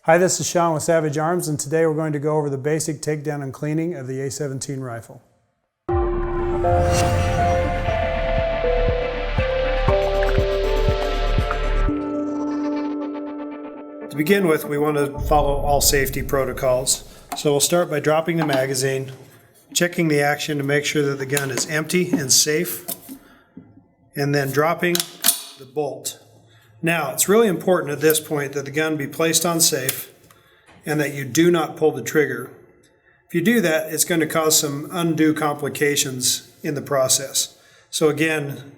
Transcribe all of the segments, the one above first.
Hi, this is Sean with Savage Arms, and today we're going to go over the basic takedown and cleaning of the A17 rifle. To begin with, we want to follow all safety protocols. So we'll start by dropping the magazine, checking the action to make sure that the gun is empty and safe, and then dropping the bolt. Now, it's really important at this point that the gun be placed on safe and that you do not pull the trigger. If you do that, it's going to cause some undue complications in the process. So again,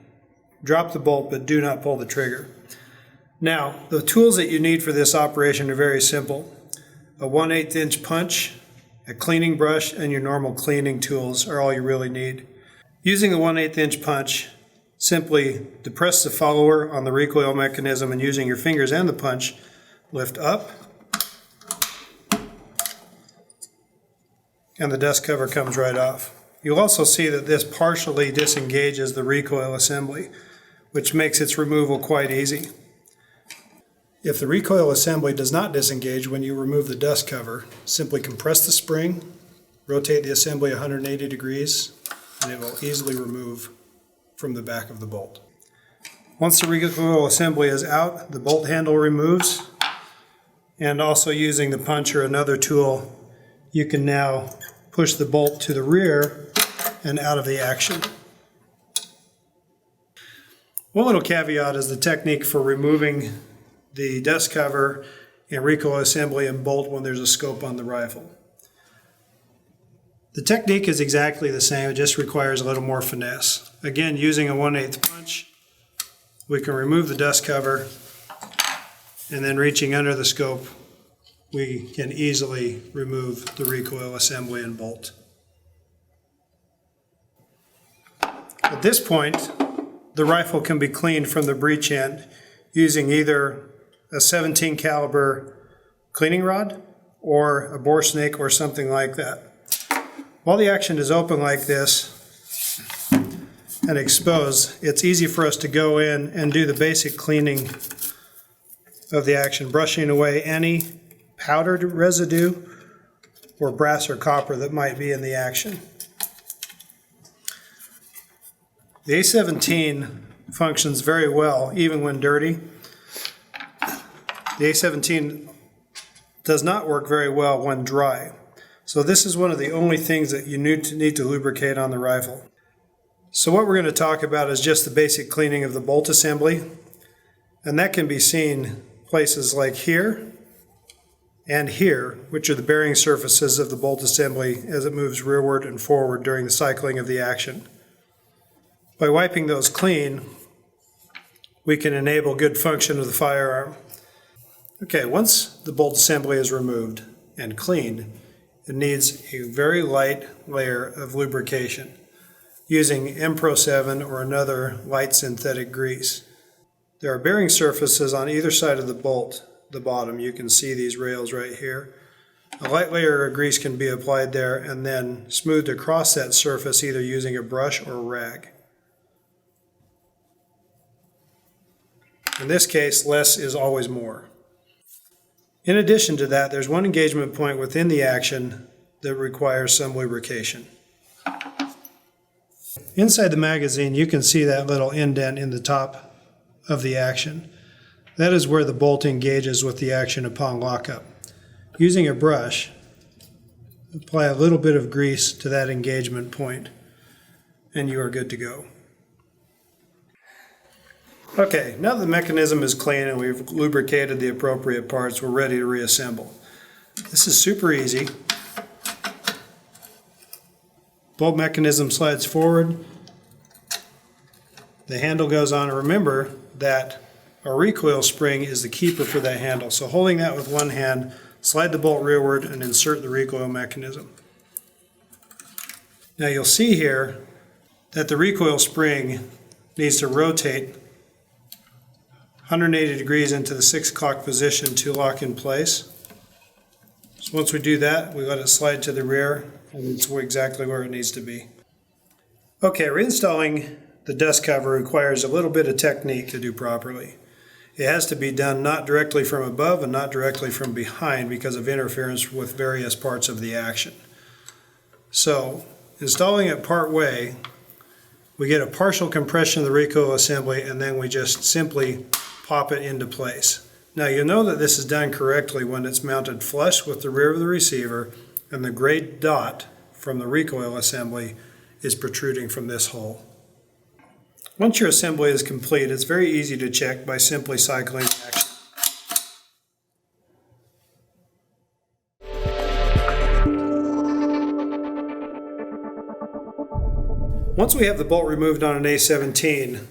drop the bolt, but do not pull the trigger. Now, the tools that you need for this operation are very simple. A 1/8 inch punch, a cleaning brush, and your normal cleaning tools are all you really need. Using a 1/8 inch punch, simply depress the follower on the recoil mechanism and using your fingers and the punch, lift up, and the dust cover comes right off. You'll also see that this partially disengages the recoil assembly, which makes its removal quite easy. If the recoil assembly does not disengage when you remove the dust cover, simply compress the spring, rotate the assembly 180 degrees, and it will easily remove from the back of the bolt. Once the recoil assembly is out, the bolt handle removes, and also using the punch or another tool, you can now push the bolt to the rear and out of the action. One little caveat is the technique for removing the dust cover and recoil assembly and bolt when there's a scope on the rifle. The technique is exactly the same, it just requires a little more finesse. Again, using a 1/8 punch, we can remove the dust cover, and then reaching under the scope, we can easily remove the recoil assembly and bolt. At this point, the rifle can be cleaned from the breech end using either a 17 caliber cleaning rod or a bore snake or something like that. While the action is open like this and exposed, it's easy for us to go in and do the basic cleaning of the action, brushing away any powdered residue or brass or copper that might be in the action. The A17 functions very well even when dirty. The A17 does not work very well when dry. So this is one of the only things that you need to lubricate on the rifle. So what we're going to talk about is just the basic cleaning of the bolt assembly. And that can be seen places like here and here, which are the bearing surfaces of the bolt assembly as it moves rearward and forward during the cycling of the action. By wiping those clean, we can enable good function of the firearm. Okay, once the bolt assembly is removed and cleaned, it needs a very light layer of lubrication using M-Pro 7 or another light synthetic grease. There are bearing surfaces on either side of the bolt, the bottom. You can see these rails right here. A light layer of grease can be applied there and then smoothed across that surface either using a brush or a rag. In this case, less is always more. In addition to that, there's one engagement point within the action that requires some lubrication. Inside the magazine, you can see that little indent in the top of the action. That is where the bolt engages with the action upon lockup. Using a brush, apply a little bit of grease to that engagement point, and you are good to go. Okay, now that the mechanism is clean and we've lubricated the appropriate parts, we're ready to reassemble. This is super easy. Bolt mechanism slides forward. The handle goes on. Remember that our recoil spring is the keeper for that handle. So holding that with one hand, slide the bolt rearward and insert the recoil mechanism. Now you'll see here that the recoil spring needs to rotate 180 degrees into the 6 o'clock position to lock in place. So once we do that, we let it slide to the rear, and it's exactly where it needs to be. Okay, reinstalling the dust cover requires a little bit of technique to do properly. It has to be done not directly from above and not directly from behind because of interference with various parts of the action. So, installing it part way, we get a partial compression of the recoil assembly and then we just simply pop it into place. Now you'll know that this is done correctly when it's mounted flush with the rear of the receiver and the gray dot from the recoil assembly is protruding from this hole. Once your assembly is complete, it's very easy to check by simply cycling the action. Once we have the bolt removed on an A17,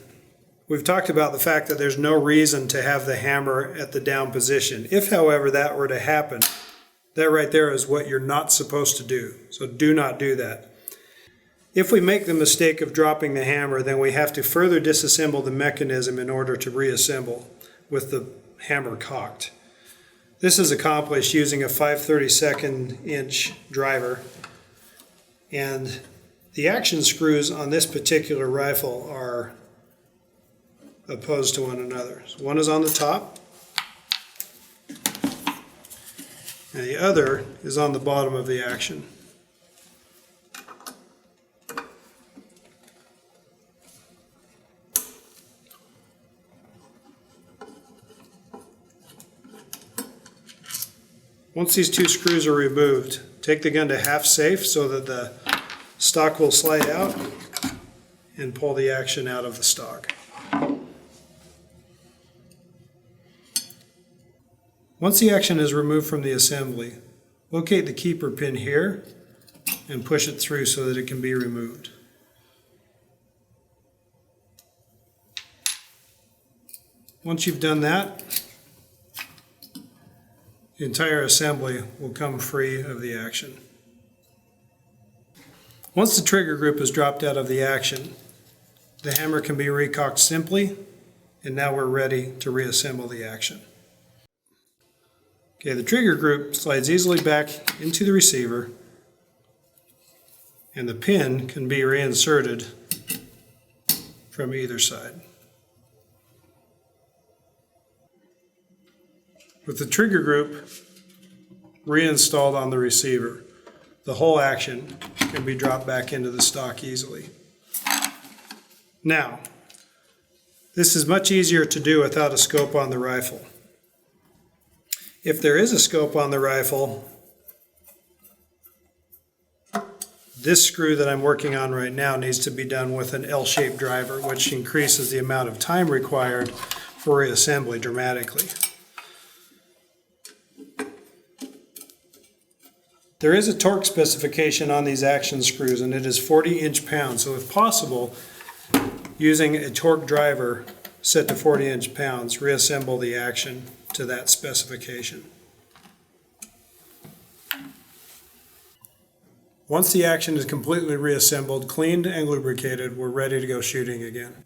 we've talked about the fact that there's no reason to have the hammer at the down position. If, however, that were to happen, that right there is what you're not supposed to do. So do not do that. If we make the mistake of dropping the hammer, then we have to further disassemble the mechanism in order to reassemble with the hammer cocked. This is accomplished using a 5/32 inch driver, and the action screws on this particular rifle are opposed to one another. So one is on the top, and the other is on the bottom of the action. Once these two screws are removed, take the gun to half safe so that the stock will slide out and pull the action out of the stock. Once the action is removed from the assembly, locate the keeper pin here and push it through so that it can be removed. Once you've done that, the entire assembly will come free of the action. Once the trigger group is dropped out of the action, the hammer can be recocked simply, and now we're ready to reassemble the action. Okay, the trigger group slides easily back into the receiver, and the pin can be reinserted from either side. With the trigger group reinstalled on the receiver, the whole action can be dropped back into the stock easily. Now, this is much easier to do without a scope on the rifle. If there is a scope on the rifle, this screw that I'm working on right now needs to be done with an L-shaped driver, which increases the amount of time required for reassembly dramatically. There is a torque specification on these action screws, and it is 40 inch-pounds. So if possible, using a torque driver set to 40 inch-pounds, reassemble the action to that specification. Once the action is completely reassembled, cleaned, and lubricated, we're ready to go shooting again.